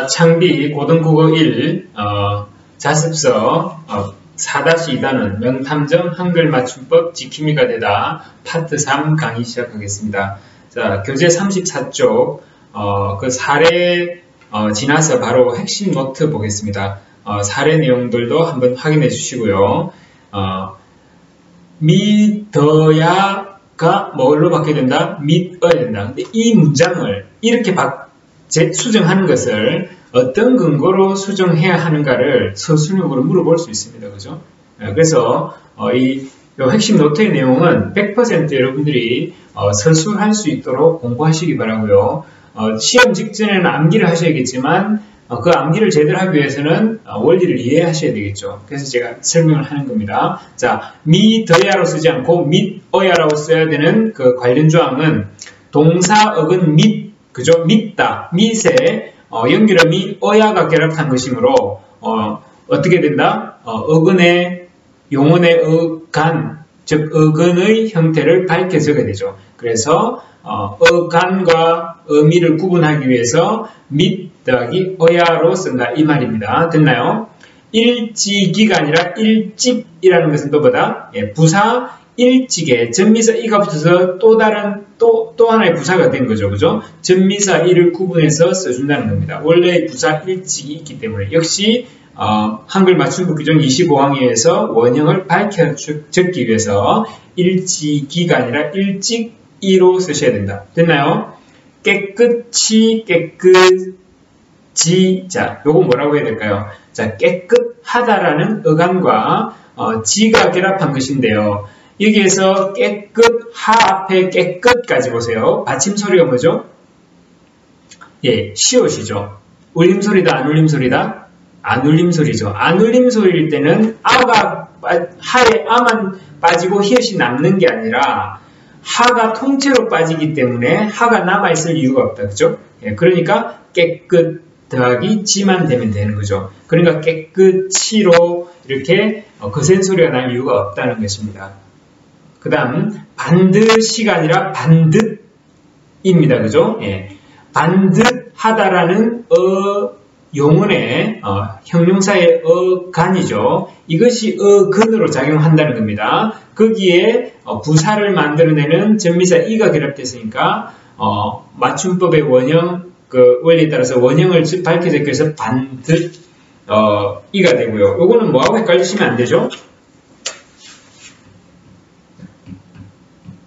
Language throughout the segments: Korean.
창비 고등국어 1 자습서 4-2단원 명탐정 한글 맞춤법 지킴이가 되다 파트 3 강의 시작하겠습니다. 자, 교재 34쪽 그 사례 지나서 바로 핵심 노트 보겠습니다. 사례 내용들도 한번 확인해 주시고요. 믿어야가 뭘로 바뀌어야 된다? 믿어야 된다. 근데 이 문장을 이렇게 수정하는 것을 어떤 근거로 수정해야 하는가를 서술형으로 물어볼 수 있습니다. 그죠? 그래서 이 핵심 노트의 내용은 100% 여러분들이 서술할 수 있도록 공부하시기 바라고요. 시험 직전에는 암기를 하셔야겠지만 그 암기를 제대로 하기 위해서는 원리를 이해하셔야 되겠죠. 그래서 제가 설명을 하는 겁니다. 자, 믿어야로 쓰지 않고 믿어야라고 써야 되는 그 관련 조항은 동사어근 믿, 그죠? 믿다, 믿에 연결어 믿어야가 결합한 것이므로 어떻게 된다? 어근의 용언의 어간, 즉 어근의 형태를 밝혀 적어야 되죠. 그래서 어간과 어미를 구분하기 위해서 믿 더하기 어야로 쓴다 이 말입니다. 됐나요? 일찍이가 아니라 일찍이라는 것은 또 뭐다? 부사 일찍에 전미사 이가 붙어서 또 하나의 부사가 된 거죠. 그죠? 전미사 이를 구분해서 써준다는 겁니다. 원래 부사 일찍이 있기 때문에 역시 한글 맞춤법 규정 25항에서 원형을 밝혀 적기 위해서 일찍이가 아니라 일찍이로 쓰셔야 된다. 됐나요? 깨끗이 자, 요거 뭐라고 해야 될까요? 자, 깨끗하다라는 어감과 지가 결합한 것인데요. 여기에서 깨끗하 앞에 깨끗까지 보세요. 받침 소리가 뭐죠? 예, 시옷이죠. 울림 소리다, 안 울림 소리다? 안 울림 소리죠. 안 울림 소리일 때는 하에 아만 빠지고 히읗이 남는 게 아니라 하가 통째로 빠지기 때문에 하가 남아있을 이유가 없다. 그죠? 예, 그러니까 깨끗 더하기 지만 되면 되는 거죠. 그러니까 깨끗이로 이렇게 거센 소리가 날 이유가 없다는 것입니다. 그 다음 반드시가 아니라 반듯입니다. 그죠? 예. 반듯하다라는 용언의 형용사의 어간이죠. 이것이 어근으로 작용한다는 겁니다. 거기에 부사를 만들어내는 전미사 이가 결합됐으니까 맞춤법의 원형 그 원리에 따라서 원형을 밝혀 적기 위해서 반듯 이가 되고요. 요거는 뭐하고 헷갈리시면 안 되죠?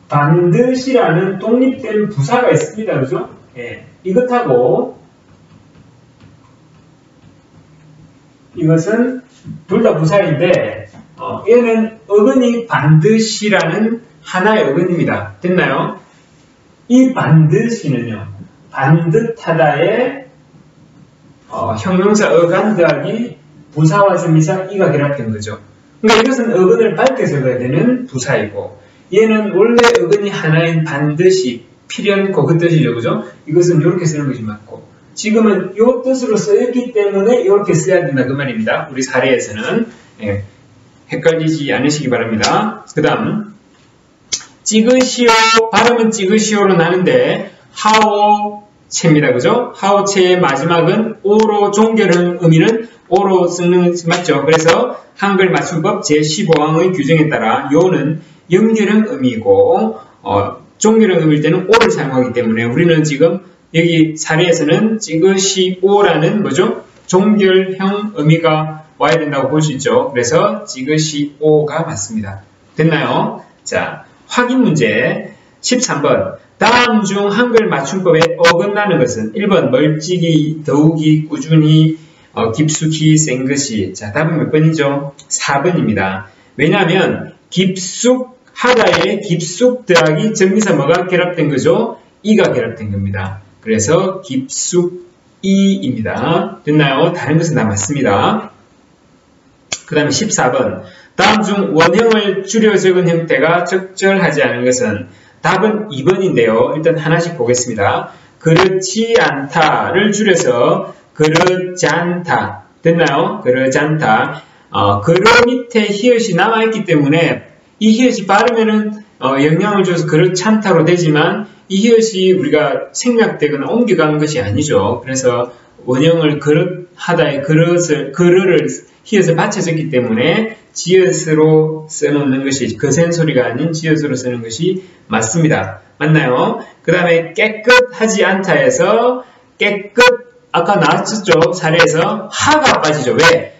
반드시라는 독립된 부사가 있습니다. 그죠? 예. 이것하고 이것은 둘 다 부사인데 얘는 어근이 반드시라는 하나의 어근입니다. 됐나요? 이 반드시는요. 반듯하다의 형용사 어간 더하기 부사와 전미사 이가 결합된 거죠. 그러니까 이것은 어근을 밝게 적어야 되는 부사이고 얘는 원래 어근이 하나인 반드시 필연코 그 뜻이죠. 그죠? 이것은 이렇게 쓰는 것이 맞고 지금은 이 뜻으로 쓰였기 때문에 이렇게 써야 된다 그 말입니다. 우리 사례에서는 예, 헷갈리지 않으시기 바랍니다. 그 다음 찍으시오 발음은 찍으시오로 나는데 하오체입니다. 그죠? 하오체의 마지막은 오로 종결하는 의미는 오로 쓰는 것이 맞죠. 그래서 한글 맞춤법 제15항의 규정에 따라 요는 연결형 의미이고 종결형 의미일 때는 오를 사용하기 때문에 우리는 지금 여기 사례에서는 찍으시오라는 뭐죠? 종결형 의미가 와야 된다고 볼 수 있죠. 그래서 찍으시오가 맞습니다. 됐나요? 자, 확인 문제 13번. 다음 중 한글 맞춤법에 어긋나는 것은 1번 멀찍이, 더욱이, 꾸준히, 깊숙이, 센 것이. 자, 답은 몇 번이죠? 4번입니다. 왜냐하면 깊숙하다에 깊숙 더하기 전미사 뭐가 결합된 거죠? 이가 결합된 겁니다. 그래서 깊숙이입니다. 됐나요? 다른 것은 다 맞습니다. 그 다음에 14번. 다음 중 원형을 줄여 적은 형태가 적절하지 않은 것은 답은 2번인데요. 일단 하나씩 보겠습니다. 그렇지 않다를 줄여서 그렇지 않다. 됐나요? 그렇지 않다. 그러 밑에 히읗이 남아있기 때문에 이 히읗이 바르면은 영향을 줘서 그렇지 않다로 되지만 이 히읗이 우리가 생략되거나 옮겨간 것이 아니죠. 그래서 원형을 그릇 하다의 그릇을 히읗을 받쳐졌기 때문에 지읒으로 써놓는 것이 거센소리가 아닌 지읒으로 쓰는 것이 맞습니다. 맞나요? 그 다음에 깨끗하지 않다에서 깨끗 아까 나왔었죠? 사례에서 하가 빠지죠. 왜?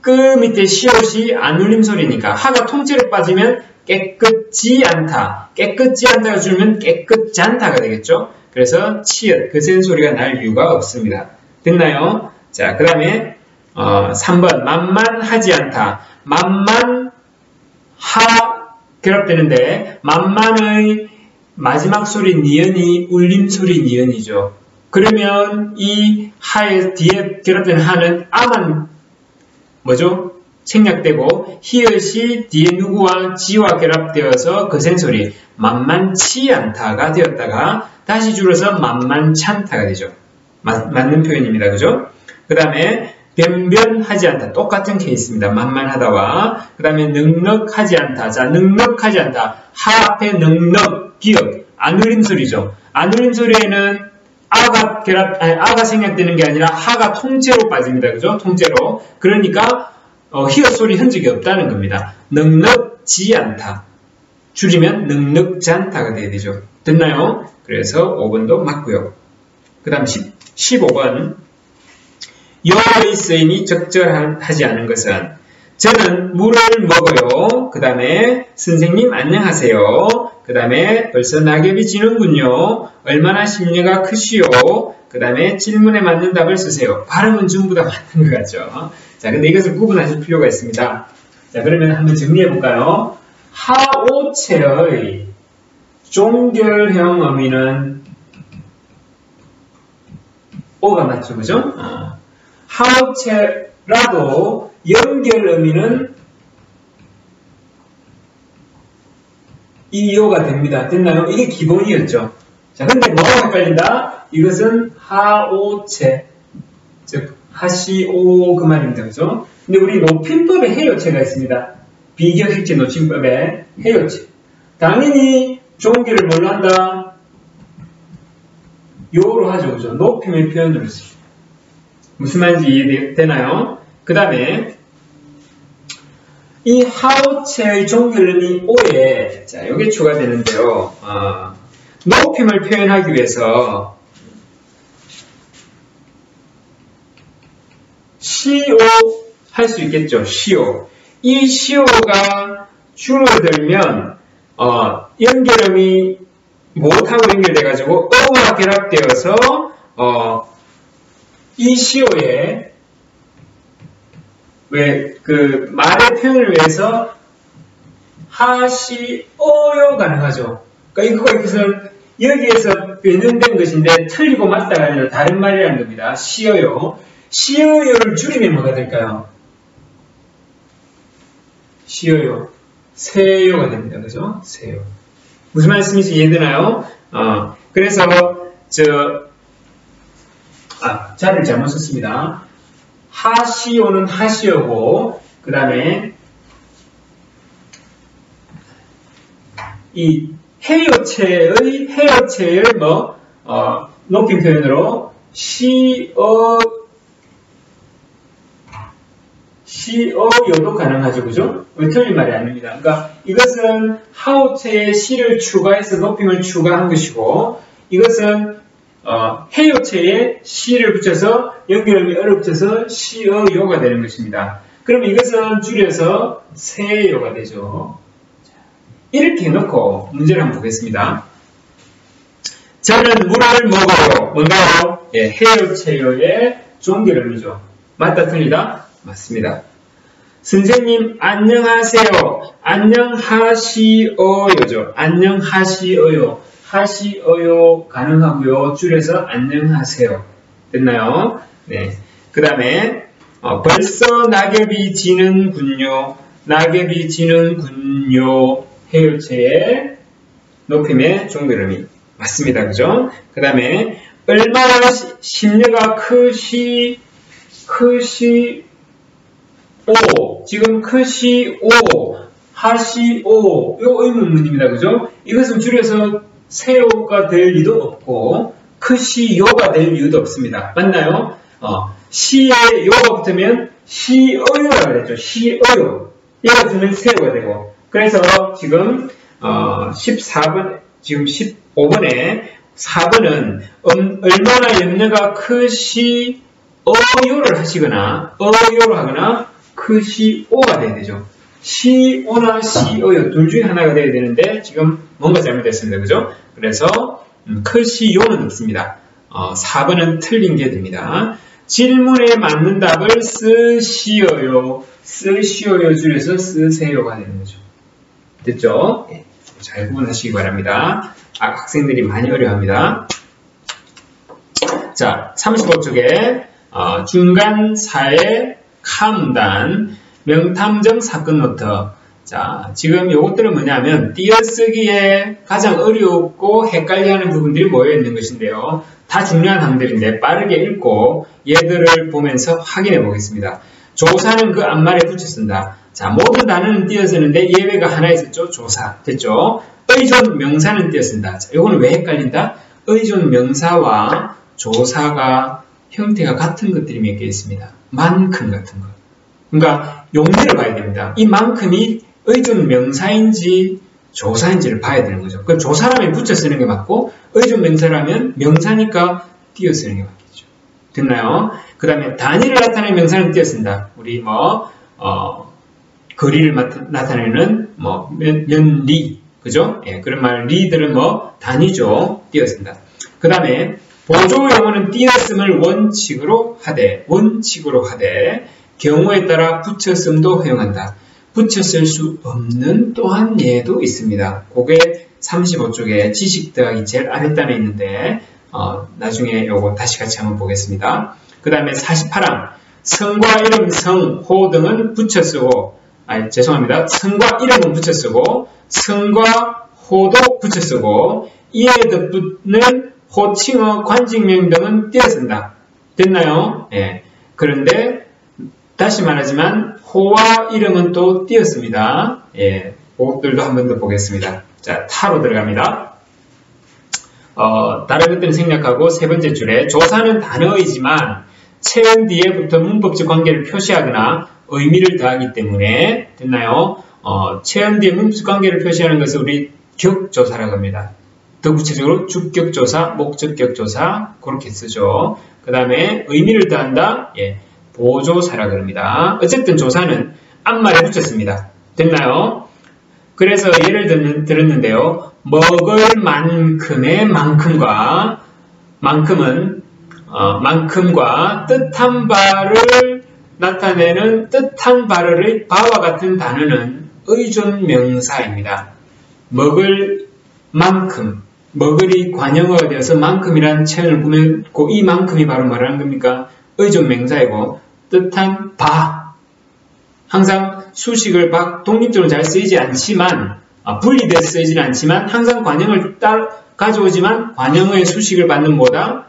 끄 밑에 시옷이 안 울림 소리니까 하가 통째로 빠지면 깨끗지 않다. 깨끗지 않다가 줄면 깨끗지 않다가 되겠죠. 그래서 치읓, 거센 소리가 날 이유가 없습니다. 됐나요? 자, 그 다음에 3번 만만하지 않다. 만만 하 결합되는데 만만의 마지막 소리 니은이 울림 소리 니은이죠. 그러면 이 하의 뒤에 결합된 하는 아만 뭐죠? 생략되고 히읗이 뒤에 누구와 지와 결합되어서 거센 소리 만만치 않다가 되었다가 다시 줄여서 만만찮다가 되죠. 맞는 표현입니다. 그죠? 그 다음에 변변하지 않다. 똑같은 케이스입니다. 만만하다와 그 다음에 넉넉하지 않다. 자, 넉넉하지 않다. 하 앞에 넉넉, 기억, 안 울림 소리죠. 안 울림 소리에는 아가 생략되는 게 아니라 하가 통째로 빠집니다. 그죠? 통째로. 그러니까 히읗 소리 흔적이 없다는 겁니다. 넉넉지 않다. 줄이면 넉넉지 않다가 돼야 되죠. 됐나요? 그래서 5번도 맞고요. 그 다음 15번 여의 쓰임이 적절하지 않은 것은 저는 물을 먹어요. 그 다음에 선생님 안녕하세요. 그 다음에 벌써 낙엽이 지는군요. 얼마나 심려가 크시오. 그 다음에 질문에 맞는 답을 쓰세요. 발음은 전부 다 맞는 것 같죠. 자, 근데 이것을 구분하실 필요가 있습니다. 자, 그러면 한번 정리해 볼까요? 하오체의 종결형 어미는 오가 맞죠, 그죠? 하오체라도 연결 어미는 이오가 됩니다. 됐나요? 이게 기본이었죠. 자, 근데 뭐가 헷갈린다? 이것은 하오체, 즉 하시오 그 말입니다. 그죠? 근데 우리 높임법에 해요체가 있습니다. 비격식체 노침법에 해요체. 당연히 종결을 뭘로 한다? 요로 하죠. 그죠? 높임의 표현으로 쓰죠. 무슨 말인지 이해되나요? 그 다음에 이 하오체의 종결음이 오에 자, 요게 추가되는데요. 높임을 표현하기 위해서 시오 할 수 있겠죠. 시오. 이 시오가 줄어들면 연결음이 못하고 연결돼가지고 어와 결합되어서 이 시오에 왜 그 말의 표현을 위해서 하시오요 가능하죠. 그러니까 이것은 여기에서 변형된 것인데 틀리고 맞다가 아니라 다른 말이라는 겁니다. 시어요. 시어요를 줄이면 뭐가 될까요? 시어요. 세요가 됩니다. 그죠? 세요. 무슨 말씀인지 이해되나요? 그래서 자를 잘못 썼습니다. 하시오는 하시오고 그 다음에 이 해요체의 높임 표현으로 시어요도 가능하죠. 그죠? 왜 틀린 말이 아닙니다. 그러니까 이것은 하오체에 시를 추가해서 높임을 추가한 것이고 이것은 해요체에 시를 붙여서 연결음이 어를 붙여서 시어요가 되는 것입니다. 그러면 이것은 줄여서 세요가 되죠. 이렇게 해놓고 문제를 한번 보겠습니다. 저는 물을 먹어요. 뭔가요? 예, 해요체요의 종결음이죠. 맞다 틀리다? 맞습니다. 선생님 안녕하세요. 안녕하시어요죠. 안녕하시어요. 하시어요 가능하고요. 줄여서 안녕하세요. 됐나요? 네. 그 다음에 벌써 낙엽이 지는군요. 낙엽이 지는군요. 해요체의 높임의 종결음이 맞습니다. 그죠? 그 다음에 얼마나 심려가 크시오. 지금 크시오 하시오 요 의문문입니다. 그죠? 이것은 줄여서 세요가 될 리도 없고 크시요가 될 이유도 없습니다. 맞나요? 시에 요가 붙으면 시어요라 그랬죠. 시어요. 얘가 붙으면 세요가 되고. 그래서 지금 14번, 지금 15번에 4번은 얼마나 염려가 크시 어요를 하시거나 어요를 하거나 크시오가 돼야 되죠. 시오나 시어요 둘 중에 하나가 돼야 되는데 지금 뭔가 잘못됐습니다. 그죠? 그래서 크시요는 없습니다. 4번은 틀린 게 됩니다. 질문에 맞는 답을 쓰시어요. 쓰시어요 줄여서 쓰세요가 되는 거죠. 됐죠? 네. 잘 구분하시기 바랍니다. 학생들이 많이 어려워합니다. 자, 35쪽에 중간 사회 카문단 명탐정 사건 노트. 자, 지금 요것들은 뭐냐면 띄어쓰기에 가장 어렵고 헷갈려하는 부분들이 모여있는 것인데요. 다 중요한 항들인데 빠르게 읽고 얘들을 보면서 확인해 보겠습니다. 조사는 그 앞말에 붙여 쓴다. 자, 모든 단어는 띄어 쓰는데 예외가 하나 있었죠. 조사. 됐죠? 의존 명사는 띄어 쓴다. 자, 요거는 왜 헷갈린다? 의존 명사와 조사가 형태가 같은 것들이 몇 개 있습니다. 만큼 같은 것. 그러니까 용례를 봐야 됩니다. 이 만큼이 의존 명사인지 조사인지를 봐야 되는 거죠. 그럼 조사라면 붙여 쓰는 게 맞고 의존 명사라면 명사니까 띄어 쓰는 게 맞겠죠. 됐나요? 그 다음에 단위를 나타내는 명사는 띄어 쓴다. 우리 거리를 나타내는 면리, 그죠? 예, 그런 말 리들은 단위죠. 띄어 쓴다. 그 다음에 보조 용어는 띄어 쓰음을 원칙으로 하되 경우에 따라 붙여 쓰음도 허용한다. 붙여 쓸 수 없는 또한 예도 있습니다. 그게 35쪽에 지식 더하기 제일 아랫단에 있는데 나중에 요거 다시 같이 한번 보겠습니다. 그 다음에 48항 성과 이름, 성, 호 등은 붙여 쓰고 죄송합니다. 성과 이름은 붙여 쓰고 성과 호도 붙여 쓰고 이에 덧붙는 호칭어, 관직명 등은 띄어 쓴다. 됐나요? 예. 그런데 다시 말하지만 호와 이름은 또 띄었습니다. 예, 그것들도 한 번 더 보겠습니다. 자, 타로 들어갑니다. 다른 것들은 생략하고 세 번째 줄에 조사는 단어이지만 체은 뒤에 붙어 문법적 관계를 표시하거나 의미를 더하기 때문에 됐나요? 체은 뒤에 문법적 관계를 표시하는 것을 우리 격조사라고 합니다. 더 구체적으로 주격조사, 목적격조사 그렇게 쓰죠. 그 다음에 의미를 더한다. 예. 보조사라 그럽니다. 어쨌든 조사는 앞말에 붙였습니다. 됐나요? 그래서 예를 들었는데요. 먹을 만큼의 만큼과 뜻한 바를 나타내는 뜻한 바를 바와 같은 단어는 의존 명사입니다. 먹을 만큼 먹을이 관형어가 되어서 만큼이라는 체언을 꾸몄고 이 만큼이 바로 뭐라는 겁니까? 의존 명사이고 뜻한 바 항상 수식을 독립적으로 잘 쓰이지 않지만 분리돼서 쓰이지는 않지만 항상 관형을 가져오지만 관형의 수식을 받는 뭐다?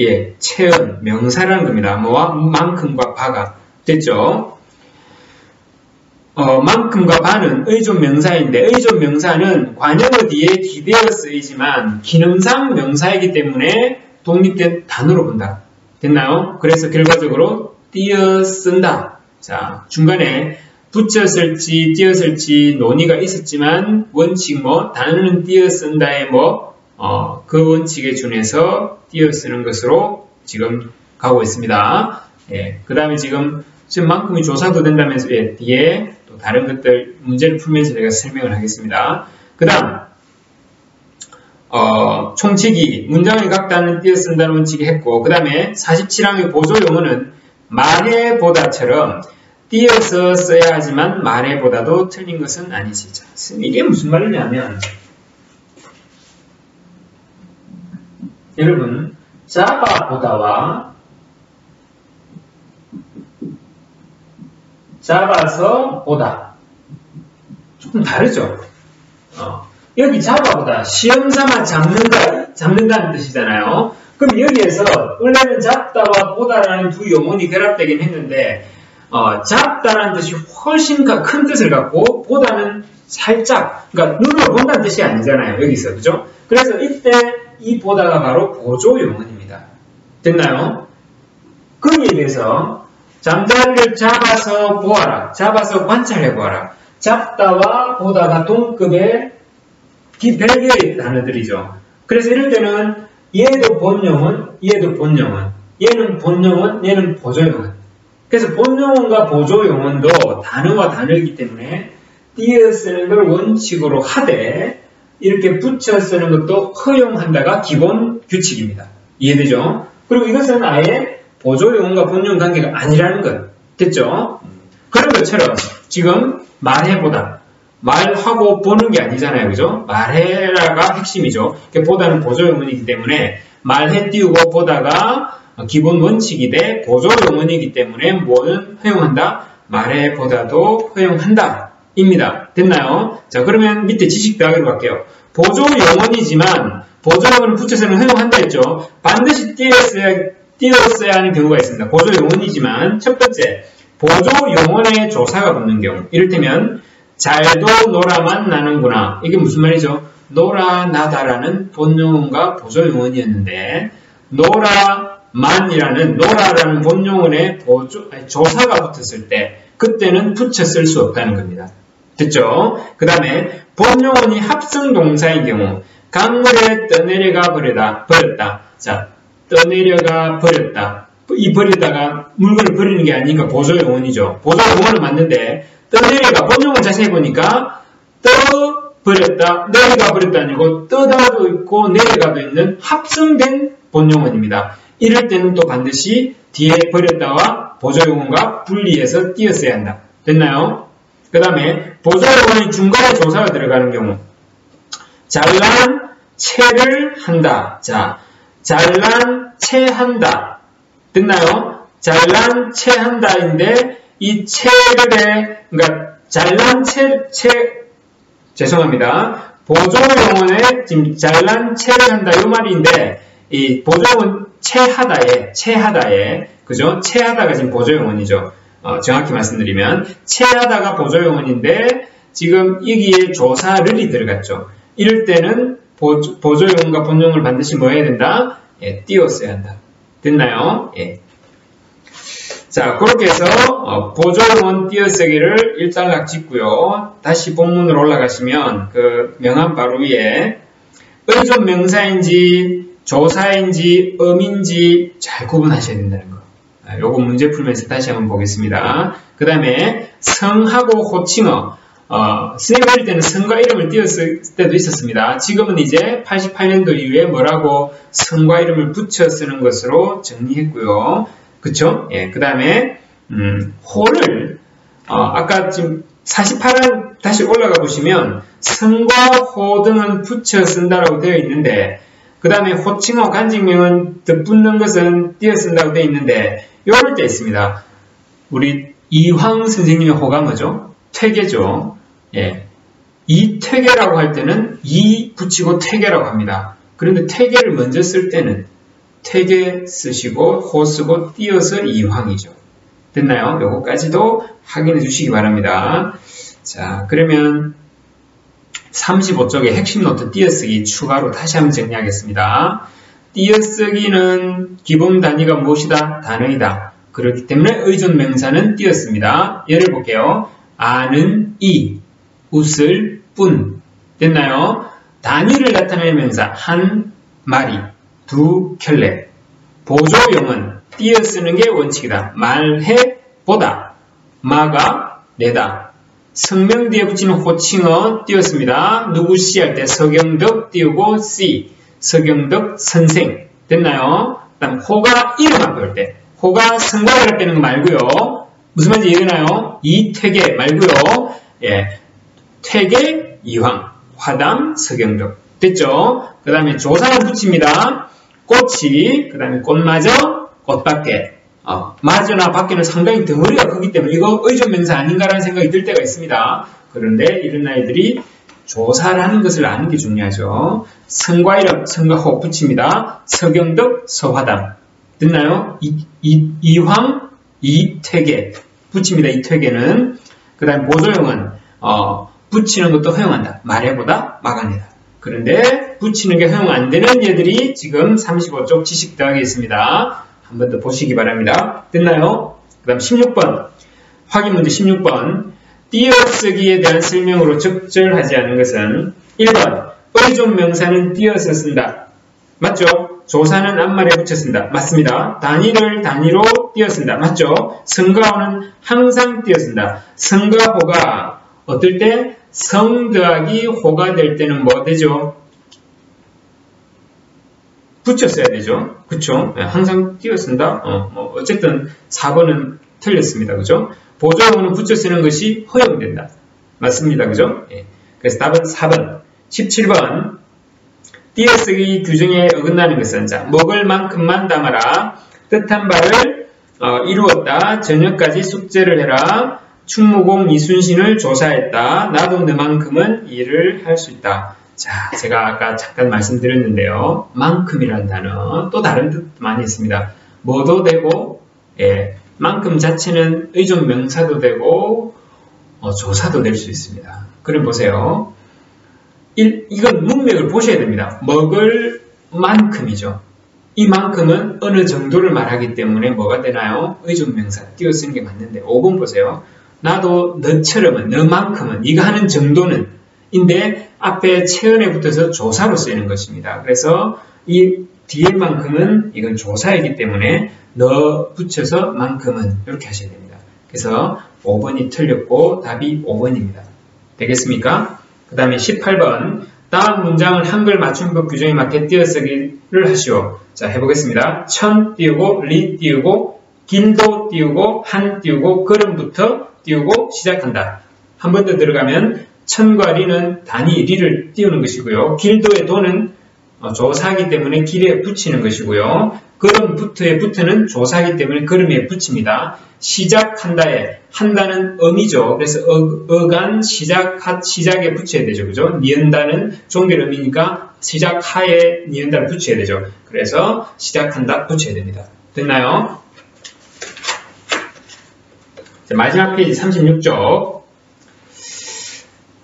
예, 체언 명사라는 겁니다. 뭐와 만큼과 바가 됐죠? 만큼과 바는 의존 명사인데 의존 명사는 관형어 뒤에 기대어 쓰이지만 기능상 명사이기 때문에 독립된 단어로 본다. 됐나요? 그래서 결과적으로 띄어 쓴다. 자, 중간에 붙였을지 띄었을지 논의가 있었지만 원칙 단어는 띄어 쓴다의 그 원칙에 준해서 띄어 쓰는 것으로 지금 가고 있습니다. 예, 그 다음에 지금 만큼이 조사도 된다면서 예, 뒤에 또 다른 것들 문제를 풀면서 제가 설명을 하겠습니다. 그 다음 총칙이 문장의 각 단어는 띄어 쓴다는 원칙이 했고 그 다음에 47항의 보조 용어는 말해보다처럼 띄어서 써야 하지만 말해보다도 틀린 것은 아니지. 자, 이게 무슨 말이냐면 여러분 잡아보다와 잡아서 보다 조금 다르죠. 여기 잡아보다 시험삼아 잡는다는 뜻이잖아요. 그럼 여기에서 원래는 잡다와 보다라는 두 용언이 결합되긴 했는데 잡다라는 뜻이 훨씬 큰 뜻을 갖고 보다는 살짝 그러니까 눈으로 본다는 뜻이 아니잖아요. 여기서 그죠? 그래서 이때 이 보다가 바로 보조 용언입니다. 됐나요? 거기에 대해서 잠자리를 잡아서 보아라. 잡아서 관찰해 보아라. 잡다와 보다가 동급의 별개의 단어들이죠. 그래서 이럴 때는 얘도 본용은, 얘도 본용은, 얘는 본용은, 얘는 보조용은. 그래서 본용은과 보조용은도 단어와 단어이기 때문에 띄어 쓰는 걸 원칙으로 하되 이렇게 붙여 쓰는 것도 허용한다가 기본 규칙입니다. 이해되죠? 그리고 이것은 아예 보조용언과 본용 관계가 아니라는 것. 됐죠? 그런 것처럼 지금 말해보다. 말하고 보는 게 아니잖아요. 그죠? 말해라가 핵심이죠. 보다는 보조용언이기 때문에 말해 띄우고 보다가 기본 원칙이 돼 보조용언이기 때문에 뭐는 허용한다? 말해보다도 허용한다. 입니다. 됐나요? 자, 그러면 밑에 지식 더하기로 갈게요. 보조용언이지만 보조용언을 붙여서는 허용한다 했죠. 반드시 띄었어야 하는 경우가 있습니다. 보조용언이지만 첫 번째, 보조용언에 조사가 붙는 경우. 이를테면 잘도 놀아만 나는구나. 이게 무슨 말이죠? 놀아 나다라는 본용언과 보조용언이었는데 놀아만이라는 놀아라는 본용언에 조사가 붙었을 때 그때는 붙여 쓸 수 없다는 겁니다. 됐죠? 그 다음에 본용언이 합성동사인 경우 강물에 떠내려가 버렸다. 자, 떠내려가 버렸다. 이 버리다가 물건을 버리는 게 아니니까 보조용언이죠. 보조용언은 맞는데 떠내려가 본용을 자세히 보니까 떠버렸다, 내려가 버렸다 아니고 떠다도 있고 내려가도 있는 합성된 본용언입니다. 이럴 때는 또 반드시 뒤에 버렸다와 보조용언과 분리해서 띄었어야 한다. 됐나요? 그 다음에 보조용언이 중간에 조사가 들어가는 경우 잘난 채를 한다. 자, 잘난 채한다. 됐나요? 잘난 채한다인데 이 채를 그러니까 잘난 죄송합니다. 보조용언에 지금 잘난 채를 한다 이 말인데 이 보조용언 채하다에 그죠? 채하다가 지금 보조용언이죠. 정확히 말씀드리면 채하다가 보조용언인데 지금 여기에 조사를이 들어갔죠. 이럴 때는 보조용언과 본용을 반드시 뭐 해야 된다? 예, 띄웠어야 한다. 됐나요? 예. 자, 그렇게 해서 보조용언 띄어쓰기를 일단락 짓고요. 다시 본문으로 올라가시면 그 명함 바로 위에 의존 명사인지 조사인지 음인지 잘 구분하셔야 된다는 거. 요거 문제 풀면서 다시 한번 보겠습니다. 그 다음에 성하고 호칭어. 선생님 어릴 때는 성과 이름을 띄었을 때도 있었습니다. 지금은 이제 88년도 이후에 뭐라고 성과 이름을 붙여 쓰는 것으로 정리했고요. 그쵸? 예, 그 다음에 호를 아까 지금 48원 다시 올라가 보시면 성과 호 등은 붙여 쓴다라고 되어 있는데 그 다음에 호칭어 간직명은 덧붙는 것은 띄어 쓴다고 되어 있는데 요럴 때 있습니다. 우리 이황 선생님의 호가 뭐죠? 퇴계죠. 예. 이 퇴계라고 할 때는 이 붙이고 퇴계라고 합니다. 그런데 퇴계를 먼저 쓸 때는 퇴계 쓰시고 호 쓰고 띄어서 이황이죠. 됐나요? 요거까지도 확인해 주시기 바랍니다. 자, 그러면 35쪽에 핵심 노트 띄어쓰기 추가로 다시 한번 정리하겠습니다. 띄어쓰기는 기본 단위가 무엇이다? 단어이다. 그렇기 때문에 의존 명사는 띄었습니다. 예를 볼게요. 아는 이, 웃을 뿐. 됐나요? 단위를 나타내는 명사 한 마리, 두 켤레. 보조용은 띄어쓰는 게 원칙이다. 말해 보다, 마가 내다. 성명 뒤에 붙이는 호칭어 띄웠습니다. 누구씨 할 때 서경덕 띄우고 씨, 서경덕 선생. 됐나요? 그다음 호가 이름 앞에 올 때, 호가 성과를 할 때는 말고요. 무슨 말인지 이해되나요? 이퇴계 말고요. 예, 퇴계 이황, 화담 서경덕. 됐죠? 그 다음에 조사는 붙입니다. 꽃이, 그 다음에 꽃마저 꽃밖에. 마저나 밖에는 상당히 덩어리가 크기 때문에 이거 의존 명사 아닌가라는 생각이 들 때가 있습니다. 그런데 이런 아이들이 조사라는 것을 아는 게 중요하죠. 성과 이름, 성과호 붙입니다. 서경덕, 서화담. 됐나요? 이황, 이퇴계 붙입니다. 이퇴계는. 그 다음 보조용은 붙이는 것도 허용한다. 말해보다 막아내다. 그런데 붙이는 게 허용 안 되는 얘들이 지금 35쪽 지식 더하기 있습니다. 한 번 더 보시기 바랍니다. 됐나요? 그 다음 16번. 확인 문제 16번. 띄어쓰기에 대한 설명으로 적절하지 않은 것은 1번. 의존 명사는 띄어서 쓴다. 맞죠? 조사는 앞말에 붙여 쓴다. 맞습니다. 단위를 단위로 띄어 쓴다. 맞죠? 성가호는 항상 띄어 쓴다. 성가호가 어떨 때? 성 더하기 호가 될 때는 뭐 되죠? 붙여 써야 되죠. 그쵸? 항상 띄어 쓴다. 어쨌든 4번은 틀렸습니다. 그죠? 보조어는 붙여 쓰는 것이 허용된다. 맞습니다. 그죠? 그래서 답은 4번. 17번. 띄어쓰기 규정에 어긋나는 것은 자, 먹을 만큼만 담아라. 뜻한 바를 이루었다. 저녁까지 숙제를 해라. 충무공 이순신을 조사했다. 나도 너만큼은 일을 할 수 있다. 자, 제가 아까 잠깐 말씀드렸는데요. 만큼이라는 단어 또 다른 뜻 많이 있습니다. 뭐도 되고 만큼 자체는 의존 명사도 되고 조사도 될 수 있습니다. 그럼 보세요. 이건 문맥을 보셔야 됩니다. 먹을 만큼이죠. 이 만큼은 어느 정도를 말하기 때문에 뭐가 되나요? 의존 명사 띄어 쓰는 게 맞는데 5번 보세요. 나도 너처럼은 너만큼은 이거 하는 정도는 인데 앞에 체언에 붙어서 조사로 쓰이는 것입니다. 그래서 이 뒤에만큼은 이건 조사이기 때문에 너 붙여서 만큼은 이렇게 하셔야 됩니다. 그래서 5번이 틀렸고 답이 5번입니다. 되겠습니까? 그 다음에 18번 다음 문장을 한글 맞춤법 규정에 맞게 띄어쓰기를 하시오. 자, 해보겠습니다. 천 띄우고 리 띄우고 길도 띄우고 한 띄우고 걸음부터 띄우고 시작한다. 한 번 더 들어가면 천과 리는 단위 리를 띄우는 것이고요. 길도의 도는 조사하기 때문에 길에 붙이는 것이고요. 걸음부터의 부터는 조사하기 때문에 걸음에 붙입니다. 시작한다에 한다는 음이죠. 그래서 어간 시작에 붙여야 되죠. 그죠? 니은다는 종결 음이니까 시작하에 니은다를 붙여야 되죠. 그래서 시작한다 붙여야 됩니다. 됐나요? 자, 마지막 페이지 36쪽.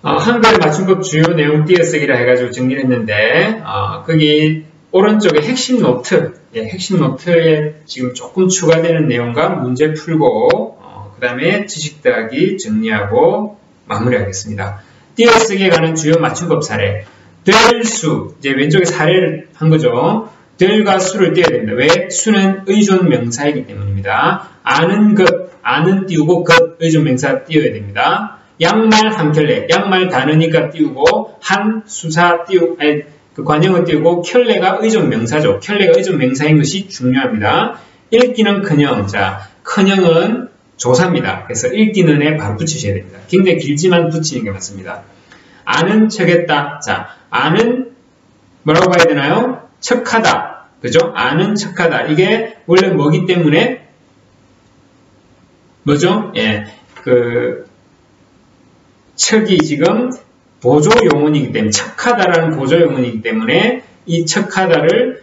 한글 맞춤법 주요 내용 띄어쓰기라 해가지고 정리를 했는데 거기 오른쪽에 핵심 노트, 핵심 노트에 지금 조금 추가되는 내용과 문제 풀고 그 다음에 지식 더하기 정리하고 마무리하겠습니다. 띄어쓰기에 관한 주요 맞춤법 사례. 될 수, 이제 왼쪽에 사례를 한 거죠. 될과 수를 띄어야 됩니다. 왜? 수는 의존 명사이기 때문입니다. 아는 것, 아는 띄우고 것, 의존 명사 띄어야 됩니다. 양말 한 켤레, 양말 단어니까 띄우고 한 수사 그 관형을 띄우고 켤레가 의존 명사죠. 켤레가 의존 명사인 것이 중요합니다. 읽기는 커녕, 자, 커녕은 조사입니다. 그래서 읽기는에 바로 붙이셔야 됩니다. 굉장히 길지만 붙이는 게 맞습니다. 아는 척했다. 자, 아는 뭐라고 봐야 되나요? 척하다. 그죠? 아는 척하다. 이게 원래 뭐기 때문에 뭐죠? 척이 지금 보조 용언이기 때문에 척하다라는 보조 용언이기 때문에 이 척하다를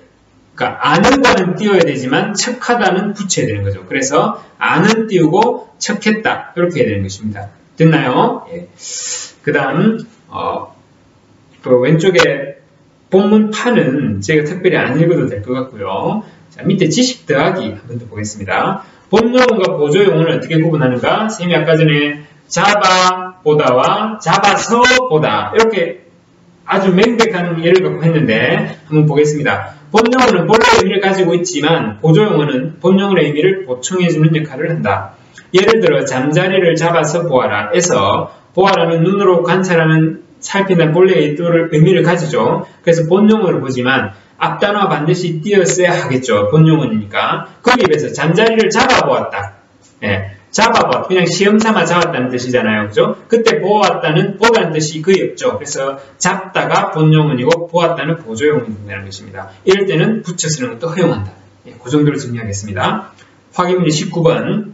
그러니까 아는과는 띄워야 되지만 척하다는 붙여야 되는 거죠. 그래서 아는 띄우고 척했다 이렇게 해야 되는 것입니다. 됐나요? 그 다음 그 왼쪽에 본문판은 제가 특별히 안 읽어도 될 것 같고요. 자, 밑에 지식 더하기 한 번 더 보겠습니다. 본용어과 보조 용어는 어떻게 구분하는가? 쌤이 아까 전에 잡아보다와 잡아서보다 이렇게 아주 명백한 예를 갖고 했는데 한번 보겠습니다. 본용어는 본래 의미를 가지고 있지만 보조용어는 본용어의 의미를 보충해주는 역할을 한다. 예를 들어 잠자리를 잡아서 보아라 에서 보아라는 눈으로 관찰하는 살피는 본래의 의미를 가지죠. 그래서 본용어를 보지만 앞단어와 반드시 띄어써야 하겠죠. 본용어니까. 거기에 비해서 잠자리를 잡아보았다. 잡아보았다. 그냥 시험삼아 잡았다는 뜻이잖아요. 그죠? 그때 보았다는 보다는 뜻이 거의 없죠. 그래서 잡다가 본용어이고 보았다는 보조용어이 된다는 것입니다. 이럴 때는 붙여 쓰는 것도 허용한다. 그 정도로 정리하겠습니다. 확인 문제 19번.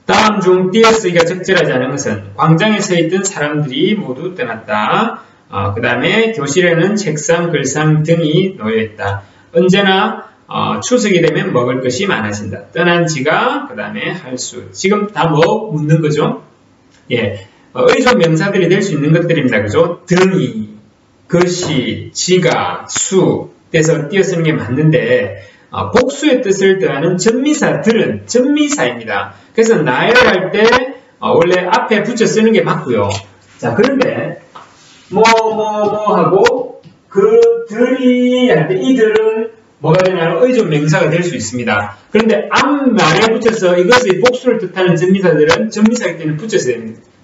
다음 중 띄어쓰기가 적절하지 않은 것은 광장에 서 있던 사람들이 모두 떠났다. 그 다음에 교실에는 책상, 글상 등이 놓여있다. 언제나 추석이 되면 먹을 것이 많아진다. 떠난 지가 그 다음에 할 수. 지금 다 뭐 묻는 거죠? 의존 명사들이 될 수 있는 것들입니다. 그죠? 등이, 것이, 지가, 수. 떼서 띄어쓰는 게 맞는데 복수의 뜻을 더하는 전미사들은 전미사입니다. 그래서 나열할 때 원래 앞에 붙여 쓰는 게 맞고요. 자, 그런데 하고 그들이 할 때 이들은 뭐가 되냐면 의존 명사가 될 수 있습니다. 그런데 앞말에 붙여서 이것의 복수를 뜻하는 전미사들은 전미사이기 때문에 붙여서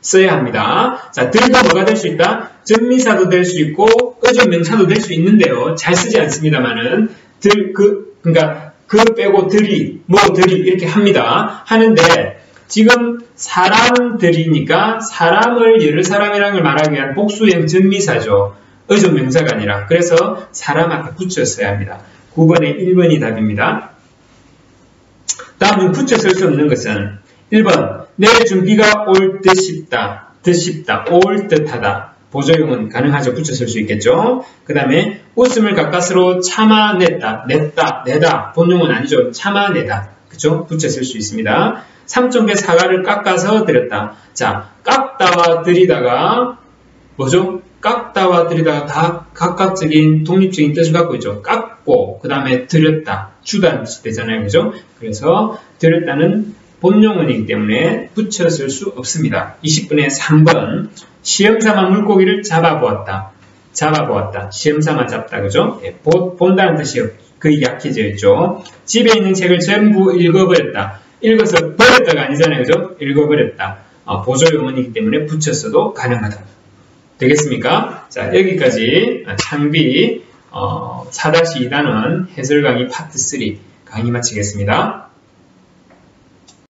써야 합니다. 자, 들도 뭐가 될 수 있다? 전미사도 될 수 있고 의존 명사도 될 수 있는데요. 잘 쓰지 않습니다만은 그러니까 그 빼고 들이 이렇게 합니다. 하는데 지금 사람들이니까 사람을 여러 사람이라는 걸 말하기 위한 복수형 전미사죠. 의존 명사가 아니라. 그래서 사람 앞에 붙였어야 합니다. 9번에 1번이 답입니다. 다음은 붙여 쓸 수 없는 것은 1번 내 준비가 올 듯 싶다. 올 듯하다. 보조용은 가능하죠. 붙여 쓸 수 있겠죠. 그 다음에 웃음을 가까스로 참아냈다. 내다. 본용은 아니죠. 참아내다. 그쵸? 붙여 쓸 수 있습니다. 3쪽의 사과를 깎아서 드렸다. 자, 깎다와 드리다가 뭐죠? 깎다와 드리다가 다 각각적인 독립적인 뜻을 갖고 있죠. 깎고 그 다음에 드렸다. 주다는 뜻이 되잖아요. 그죠? 그래서 드렸다는 본용어이기 때문에 붙여 쓸 수 없습니다. 20번에 3번 시험삼아 물고기를 잡아보았다. 시험삼아 잡다. 그죠? 예, 본다는 뜻이 거의 약해져 있죠. 집에 있는 책을 전부 읽어버렸다. 읽어서 버렸다가 아니잖아요. 그죠? 읽어버렸다. 보조용어이기 때문에 붙였어도 가능하다. 되겠습니까? 자, 여기까지 창비 4-2단원 해설 강의 파트 3 강의 마치겠습니다.